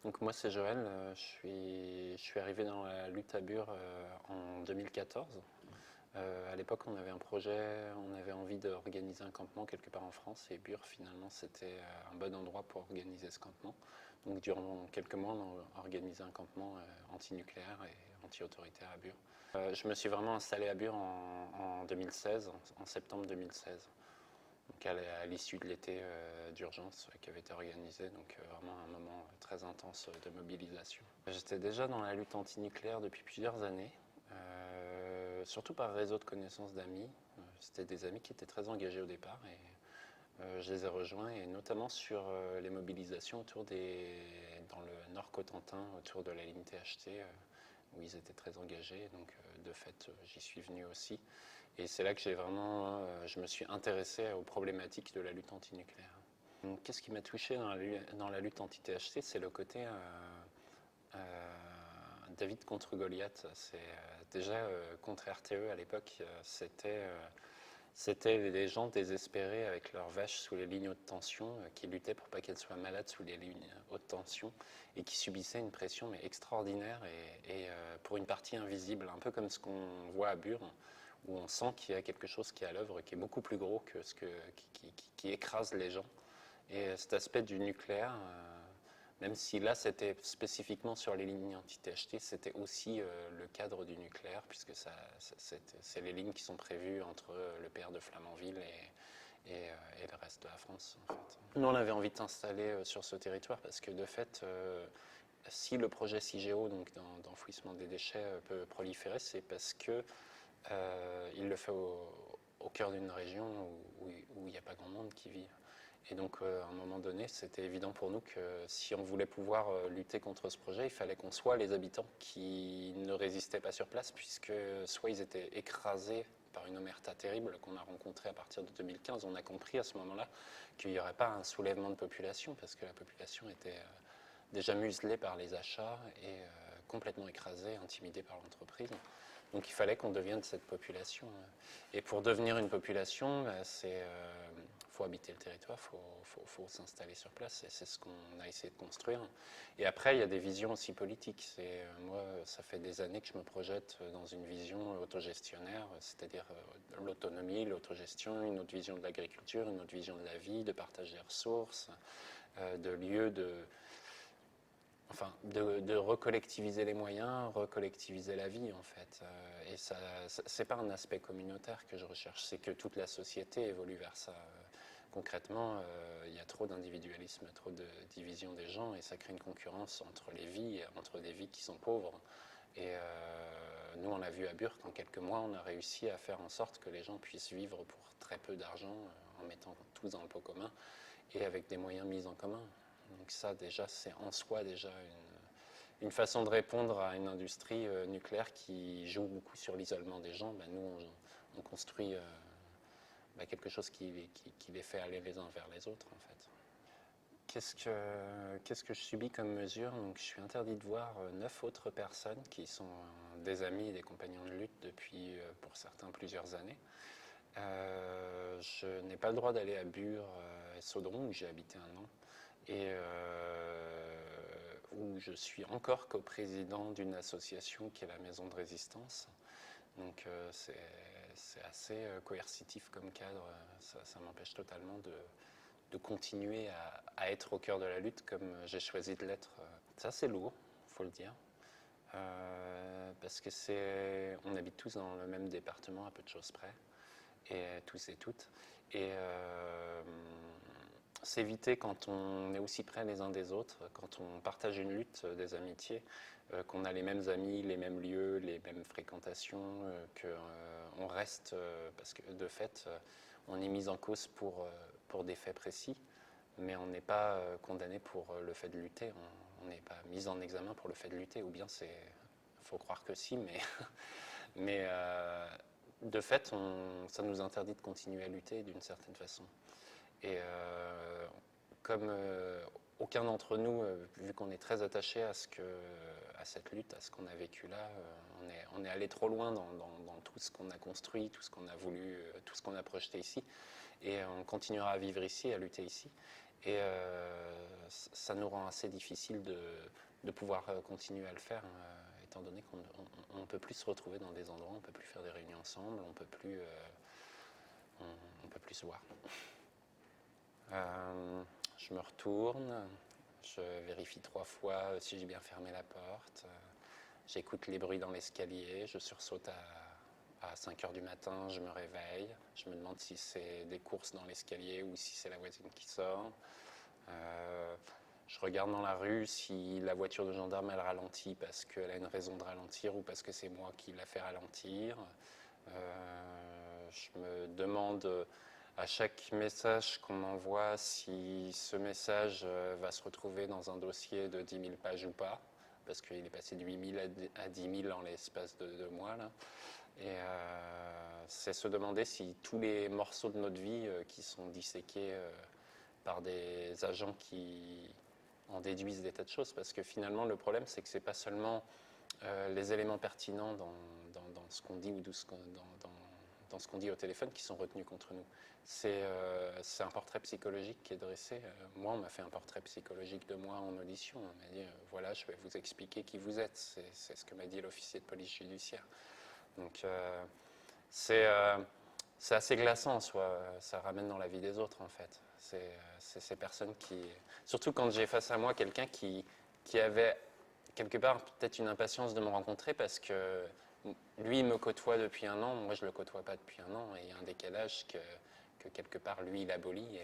Donc moi c'est Joël, je suis arrivé dans la lutte à Bure en 2014. À l'époque on avait un projet, on avait envie d'organiser un campement quelque part en France et Bure finalement c'était un bon endroit pour organiser ce campement. Donc durant quelques mois on a organisé un campement anti-nucléaire et anti-autoritaire à Bure. Je me suis vraiment installé à Bure en 2016, en septembre 2016. Donc à l'issue de l'été d'urgence qui avait été organisé, donc vraiment un moment très intense de mobilisation. J'étais déjà dans la lutte antinucléaire depuis plusieurs années, surtout par réseau de connaissances d'amis. C'était des amis qui étaient très engagés au départ et je les ai rejoints, et notamment sur les mobilisations dans le Nord Cotentin, autour de la ligne THT, où ils étaient très engagés. Donc de fait, j'y suis venu aussi. Et c'est là que je me suis intéressé aux problématiques de la lutte antinucléaire. Qu'est-ce qui m'a touché dans la lutte anti-THC? C'est le côté David contre Goliath. C'est déjà contre RTE à l'époque, c'était des gens désespérés avec leurs vaches sous les lignes haute tension, qui luttaient pour pas qu'elles soient malades sous les lignes haute tension et qui subissaient une pression mais extraordinaire et pour une partie invisible, un peu comme ce qu'on voit à Bure, où on sent qu'il y a quelque chose qui est à l'œuvre, qui est beaucoup plus gros que qui écrase les gens. Et cet aspect du nucléaire, même si là c'était spécifiquement sur les lignes anti-THT, c'était aussi le cadre du nucléaire, puisque c'est les lignes qui sont prévues entre le PR de Flamanville et le reste de la France, en fait. Nous, on avait envie de s'installer sur ce territoire parce que de fait, si le projet CIGEO, donc d'enfouissement des déchets, peut proliférer, c'est parce que il le fait au cœur d'une région où il n'y a pas grand monde qui vit. Et donc, à un moment donné, c'était évident pour nous que si on voulait pouvoir lutter contre ce projet, il fallait qu'on soit les habitants qui ne résistaient pas sur place, puisque soit ils étaient écrasés par une omerta terrible qu'on a rencontrée à partir de 2015. On a compris à ce moment-là qu'il n'y aurait pas un soulèvement de population, parce que la population était déjà muselée par les achats et complètement écrasée, intimidée par l'entreprise. Donc il fallait qu'on devienne cette population. Et pour devenir une population, il faut habiter le territoire, faut s'installer sur place. Et c'est ce qu'on a essayé de construire. Et après, il y a des visions aussi politiques. Moi, ça fait des années que je me projette dans une vision autogestionnaire, c'est-à-dire l'autonomie, l'autogestion, une autre vision de l'agriculture, une autre vision de la vie, de partage des ressources, de lieux de recollectiviser les moyens, recollectiviser la vie en fait. Et ça, c'est pas un aspect communautaire que je recherche, c'est que toute la société évolue vers ça. Concrètement, il y a trop d'individualisme, trop de division des gens, et ça crée une concurrence entre les vies, entre des vies qui sont pauvres. Et nous, on l'a vu à Burk, en quelques mois, on a réussi à faire en sorte que les gens puissent vivre pour très peu d'argent, en mettant tout dans le pot commun, et avec des moyens mis en commun. Donc ça, déjà, c'est en soi déjà une façon de répondre à une industrie nucléaire qui joue beaucoup sur l'isolement des gens. Nous, on construit quelque chose qui les fait aller les uns vers les autres, en fait. Qu'est-ce que je subis comme mesure? Donc, je suis interdit de voir 9 autres personnes qui sont des amis et des compagnons de lutte depuis, pour certains, plusieurs années. Je n'ai pas le droit d'aller à Bure et Saudron, où j'ai habité un an, et où je suis encore coprésident d'une association qui est la Maison de Résistance. Donc c'est assez coercitif comme cadre, ça m'empêche totalement de continuer à être au cœur de la lutte comme j'ai choisi de l'être. C'est assez lourd, il faut le dire. Parce que on habite tous dans le même département à peu de choses près, et tous et toutes. Et s'éviter quand on est aussi près les uns des autres, quand on partage une lutte, des amitiés, qu'on a les mêmes amis, les mêmes lieux, les mêmes fréquentations, qu'on reste, parce que de fait, on est mis en cause pour des faits précis, mais on n'est pas condamné pour le fait de lutter, on n'est pas mis en examen pour le fait de lutter, ou bien faut croire que si, mais de fait, ça nous interdit de continuer à lutter d'une certaine façon. Et comme aucun d'entre nous, vu qu'on est très attaché à cette lutte, à ce qu'on a vécu là, on est allé trop loin dans tout ce qu'on a construit, tout ce qu'on a voulu, tout ce qu'on a projeté ici. Et on continuera à vivre ici, à lutter ici. Et ça nous rend assez difficile de pouvoir continuer à le faire, étant donné qu'on ne peut plus se retrouver dans des endroits, on ne peut plus faire des réunions ensemble, on peut plus se voir. Je me retourne, je vérifie 3 fois si j'ai bien fermé la porte, j'écoute les bruits dans l'escalier, je sursaute à 5 heures du matin, je me réveille, je me demande si c'est des courses dans l'escalier ou si c'est la voisine qui sort. Je regarde dans la rue si la voiture de gendarme elle ralentit parce qu'elle a une raison de ralentir ou parce que c'est moi qui la fait ralentir. Je me demande à chaque message qu'on m'envoie si ce message va se retrouver dans un dossier de 10 000 pages ou pas, parce qu'il est passé de 8 000 à 10 000 en l'espace de 2 mois. Là. Et c'est se demander si tous les morceaux de notre vie qui sont disséqués par des agents qui en déduisent des tas de choses, parce que finalement le problème c'est que c'est pas seulement les éléments pertinents dans ce qu'on dit ou dans ce qu'on dit au téléphone qui sont retenus contre nous. C'est un portrait psychologique qui est dressé. Moi, on m'a fait un portrait psychologique de moi en audition. On m'a dit, voilà, je vais vous expliquer qui vous êtes. C'est ce que m'a dit l'officier de police judiciaire. Donc, c'est assez glaçant en soi. Ça ramène dans la vie des autres, en fait. C'est ces personnes qui... Surtout quand j'ai face à moi quelqu'un qui avait quelque part peut-être une impatience de me rencontrer parce que lui il me côtoie depuis 1 an, moi je le côtoie pas depuis 1 an et il y a un décalage que quelque part lui il abolit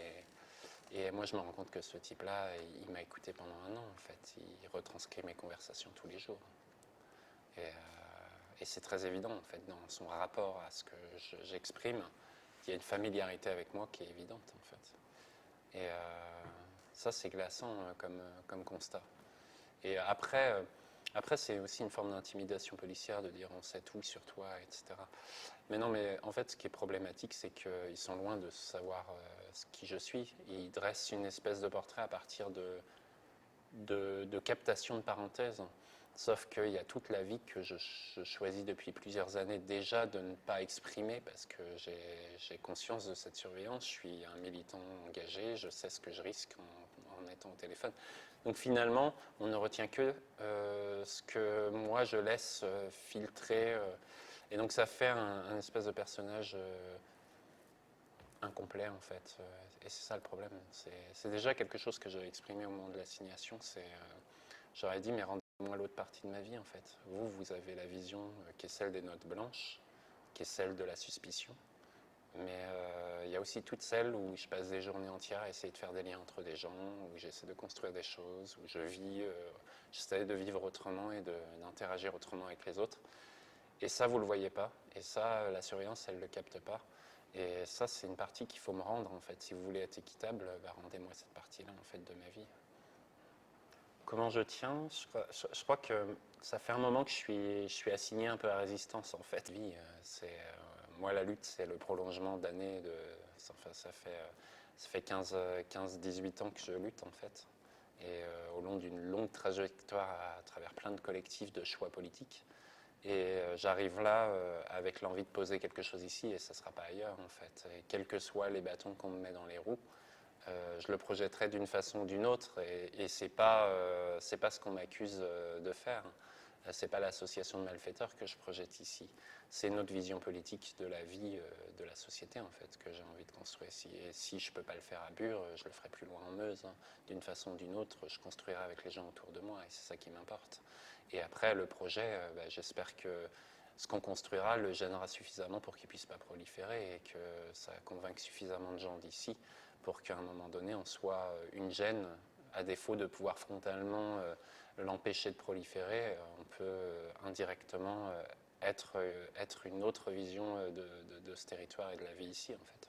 et moi je me rends compte que ce type-là il m'a écouté pendant 1 an en fait, il retranscrit mes conversations tous les jours et c'est très évident en fait dans son rapport à ce que j'exprime, il y a une familiarité avec moi qui est évidente en fait et ça c'est glaçant comme constat. Et après, c'est aussi une forme d'intimidation policière de dire on sait tout sur toi, etc. Mais non, mais en fait, ce qui est problématique, c'est qu'ils sont loin de savoir qui je suis. Ils dressent une espèce de portrait à partir de captation de parenthèses. Sauf qu'il y a toute la vie que je choisis depuis plusieurs années déjà de ne pas exprimer parce que j'ai conscience de cette surveillance. Je suis un militant engagé, je sais ce que je risque en étant au téléphone. Donc finalement, on ne retient que ce que moi je laisse filtrer. Et donc ça fait un espèce de personnage incomplet en fait. Et c'est ça le problème. C'est déjà quelque chose que j'avais exprimé au moment de l'assignation. J'aurais dit, mais rendez-moi l'autre partie de ma vie en fait. Vous avez la vision qui est celle des notes blanches, qui est celle de la suspicion. Mais il y a aussi toutes celles où je passe des journées entières à essayer de faire des liens entre des gens, où j'essaie de construire des choses, où j'essaie de vivre autrement et d'interagir autrement avec les autres. Et ça, vous ne le voyez pas. Et ça, la surveillance, elle ne le capte pas. Et ça, c'est une partie qu'il faut me rendre, en fait. Si vous voulez être équitable, rendez-moi cette partie-là, en fait, de ma vie. Comment je tiens je crois que ça fait un moment que je suis assigné un peu à résistance, en fait. Moi, la lutte, c'est le prolongement d'années. Enfin, ça fait 15-18 ans que je lutte, en fait. Et au long d'une longue trajectoire à travers plein de collectifs de choix politiques. Et j'arrive là avec l'envie de poser quelque chose ici et ça ne sera pas ailleurs en fait. Et quels que soient les bâtons qu'on me met dans les roues, je le projetterai d'une façon ou d'une autre et c'est pas ce qu'on m'accuse de faire. C'est pas l'association de malfaiteurs que je projette ici. C'est notre vision politique de la vie, de la société en fait que j'ai envie de construire ici. Et si je peux pas le faire à Bure, je le ferai plus loin en Meuse. Hein. D'une façon ou d'une autre, je construirai avec les gens autour de moi et c'est ça qui m'importe. Et après le projet, j'espère que ce qu'on construira le gênera suffisamment pour qu'il puisse pas proliférer et que ça convainque suffisamment de gens d'ici pour qu'à un moment donné on soit une gêne à défaut de pouvoir frontalement l'empêcher de proliférer, on peut indirectement être une autre vision de ce territoire et de la vie ici en fait.